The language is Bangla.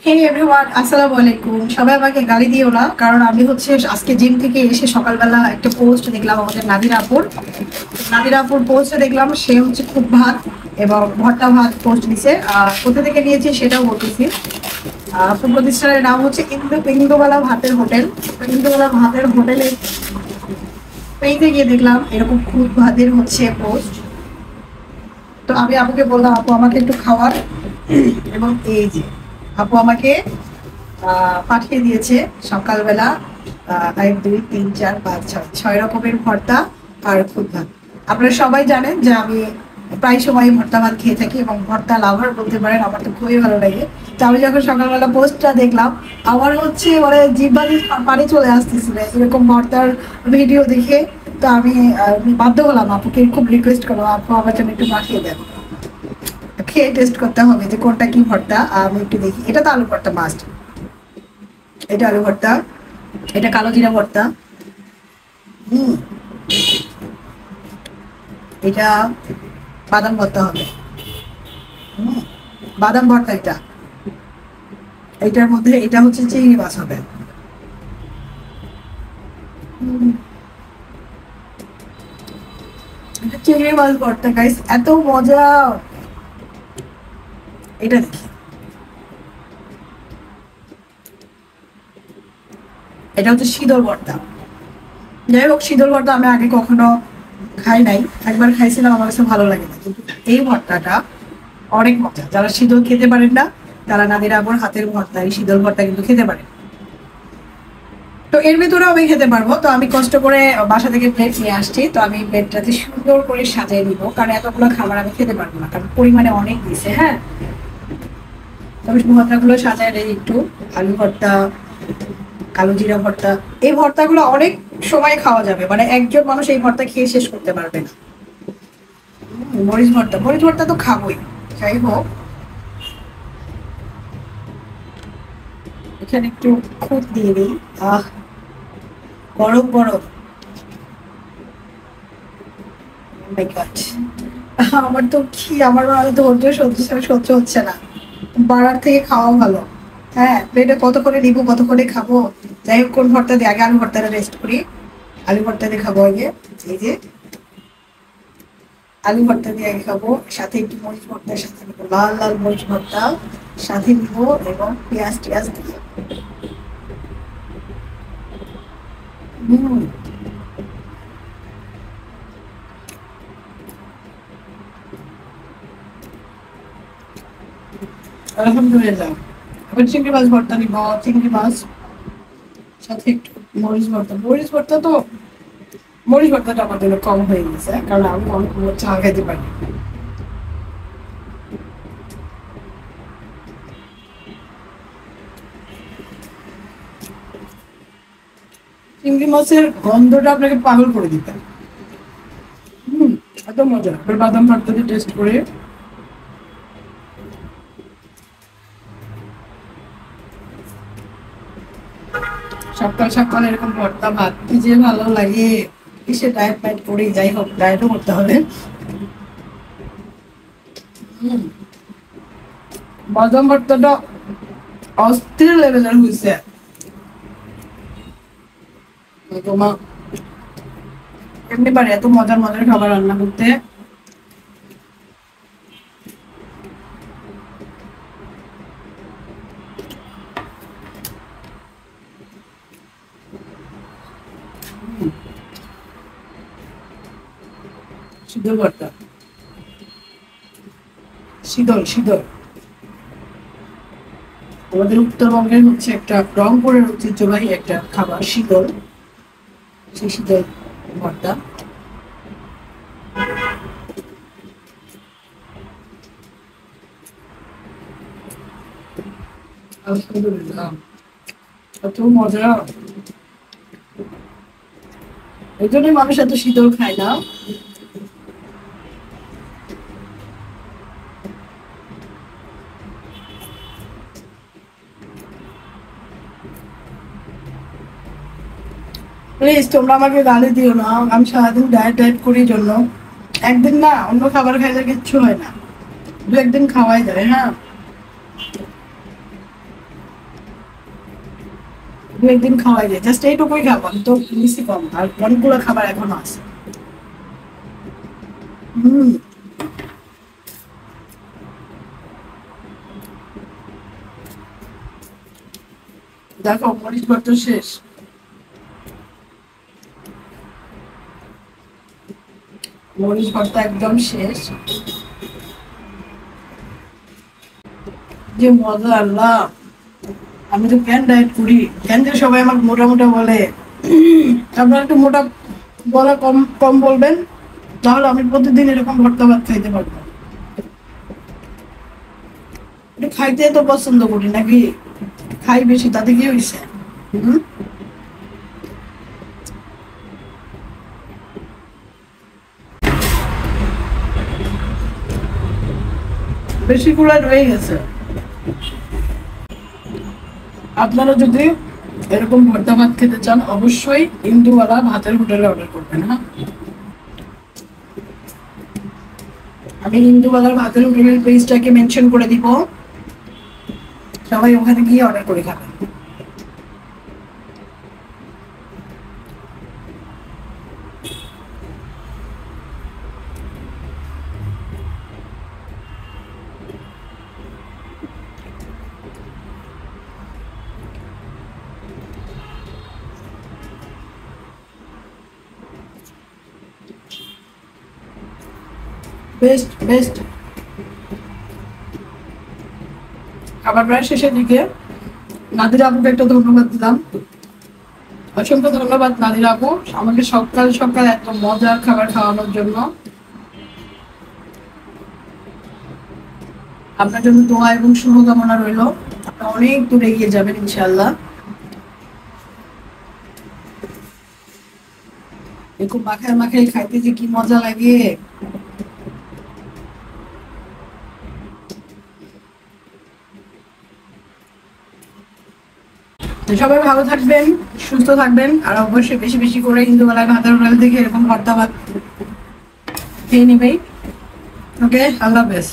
হে এভরিওয়ান, আসসালামু আলাইকুম। সবাই আমাকে গালি দিও না, কারণ আমি হচ্ছে আজকে জিম থেকে এসে সকালবেলা একটা পোস্ট দেখলাম আমাদের নাদিরা আপুর পোস্টে দেখলাম সে হচ্ছে খুব ভাত এবং ভর্তা ভাত পোস্ট দিছে। কোথা থেকে নিয়েছে সেটাও বলতেছি। প্রতিষ্ঠানের নাম হচ্ছে ইন্দুবালা ভাতের হোটেল। ইন্দুবালা ভাতের হোটেলের পেজে গিয়ে দেখলাম এরকম খুব ভাতের হচ্ছে পোস্ট। তো আমি আপুকে বললাম, আপু আমাকে একটু খাওয়ার। এবং এই যে আপু আমাকে পাঠিয়ে দিয়েছে সকালবেলা 1 2 3 4 5 6 রকমের ভর্তা আর খুদ ভাত। আপনারা সবাই জানেন যে আমি প্রায় সময় ভর্তা ভাত খেয়ে থাকি এবং ভর্তা লাভার বলতে পারেন, আমার তো খুবই ভালো লাগে। তো আমি যখন সকালবেলা পোস্টটা দেখলাম, আমার হচ্ছে মানে জিহ্বা দিয়ে পানি চলে আসতেছিল এরকম ভর্তার ভিডিও দেখে। তো আমি বাধ্য হলাম, আপুকে খুব রিকোয়েস্ট করলাম, আপু আমার জন্য একটু মাখিয়ে দেন। খেয়ে টেস্ট করতে হবে যে কোনটা কি ভর্তা। আমি একটু দেখি, এটা তো আলু ভর্তা মাস্ট। এটা আলু ভর্তা, এটা কালো জিরা ভর্তা। হুম, এটা বাদাম ভর্তা হবে। হুম, বাদাম ভর্তা এটা। এটার মধ্যে এটা হচ্ছে চিংড়ি মাছ হবে। হুম, এটা চিংড়ি মাছ ভর্তা গাইস, এত মজা। এটা দেখি, এটা হচ্ছে শীতল ভর্তা। যাই হোক, শীতল ভর্তা আমি আগে কখনো খাই নাই। একবার খাইছিলাম, আমার কাছে ভালো লাগে না, কিন্তু এই ভর্তাটা অনেক মজা। যারা শীতল খেতে পারেন না, তারা নাদির আবুর হাতের ভর্তা, এই শীতল ভর্তা কিন্তু খেতে পারেন। তো এর ভিতরেও আমি খেতে পারবো। তো আমি কষ্ট করে বাসা থেকে প্লেট নিয়ে আসছি। তো আমি প্লেটটাতে সুন্দর করে সাজিয়ে নিব, কারণ এতগুলো খাবার আমি খেতে পারবো না, কারণ পরিমাণে অনেক দিছে। হ্যাঁ, তবে ভর্তাগুলো সাজায় নেই একটু। আলু ভর্তা, কালো জিরা ভর্তা, এই ভর্তাগুলো অনেক সময় খাওয়া যাবে, মানে একজন মানুষ এই ভর্তা খেয়ে শেষ করতে পারবে না। মরিচ ভর্তা তো খাবোই। যাই হোক, এখানে একটু খুদ দিয়ে দিই। আহ, গরম গরম। Oh my God! আমার তো কি, আমার ধৈর্য সহ্য হচ্ছে না। বাড়ার থেকে খাওয়া ভালো। হ্যাঁ, প্লেটে কত করে নিবো, কত করে খাবো। যাই হোক, কোন ভর্তা দিয়ে আগে আলু ভর্তাটা রেস্ট করি। আলু ভর্তা দিয়ে খাবো আগে। এই যে আলু ভর্তা দিয়ে আগে খাবো, সাথে একটু মরিচ ভর্তার সাথে নিবো, লাল লাল মরিচ ভর্তা সাথে নিবো, এবং পেঁয়াজ টিয়াজ দিয়ে। হম, আলহামদুলিল্লাহ। এবার চিংড়ি মাছ ভর্তা নিবো, চিংড়ি মাছ সাথে একটু মরিচ ভর্তাটা আমার জন্য কম হয়ে গেছে, কারণ আমি অনেক চা খেতে পারি। চিংড়ি মাছের গন্ধটা আপনাকে পাগল করে দিতে। হম, এত মজা। এবার বাদাম ভর্তা দিয়ে টেস্ট করে। সকাল সকাল এরকম ভর্তা ভাত কি যে ভালো লাগে। কিসে ডায়েট ফাইট করি, যাই হোক ডায়েটও করতে হবে। হম, বাদাম ভর্তাটা অস্থির লেভেলের হয়েছে। তোমার এমনি পারে এত মজার মজার খাবার রান্না করতে। শীতল ভর্তা, শীতল শীতল। আমাদের উত্তরবঙ্গের হচ্ছে একটা রংপুরের ঐতিহ্যবাহী একটা খাবার শীতল। সেই শীতল ভর্তা। আলহামদুলিল্লাহ, এত মজা। এই জন্যই মানুষ এত শীতল খায় না। প্লিজ তোমরা আমাকে গালি দিও না, আমি সারাদিন ডায়েট ডায়েট করি জন্য। একদিন না অন্য খাবার খাইলে কিচ্ছু হয় না, দু একদিন খাওয়াই যায়। হ্যাঁ, দু একদিন খাওয়াই যায়, জাস্ট এইটুকুই খাবো, আমি তো বেশি কম, আর অনেকগুলো খাবার এখনো আছে। হম। দেখো মরিচ ভর্তা শেষ, মরিচ ভর্তা একদম শেষ। যে মজা আল্লাহ, আমি তো কেন ডায়েট করি, কেন যে সবাই আমাকে মোটা মোটা বলে। আপনারা একটু মোটা বলা কম কম বলবেন, তাহলে আমি প্রতিদিন এরকম ভর্তা ভাত খাইতে পারবো। একটু খাইতে তো পছন্দ করি নাকি, খাই বেশি, তাতে কি হয়েছে? হুম। বেশি গুলা রয়ে গেছে। আপনারা যদি এরকম ভর্তা ভাত খেতে চান, অবশ্যই ইন্দুওয়ালা ভাতের হোটেলে অর্ডার করবেন। হ্যাঁ, আমি ইন্দুওয়ালার ভাতের হোটেলের পেজটাকে মেনশন করে দিব, সবাই ওখানে গিয়ে অর্ডার করে খাবেন। Best best. খাবার প্রায় শেষের দিকে, নাদিরা আপুকে একটা ধন্যবাদ দিলাম, অসংখ্য ধন্যবাদ নাদিরা আপু, আমাকে সকাল সকাল এত মজার খাবার খাওয়ানোর জন্য। আপনার জন্য দোয়া এবং শুভকামনা রইল, আপনি অনেক দূর এগিয়ে যাবেন ইনশাআল্লাহ। এরকম মাখায় মাখায় খাইতে যে কি মজা লাগে। তো সবাই ভালো থাকবেন, সুস্থ থাকবেন, আর অবশ্যই বেশি বেশি করে ইন্দুবেলায় ভাতের হোটেল থেকে এরকম ভর্তা ভাত খেয়ে নিবেই। ওকে, আল্লাহ হাফেজ।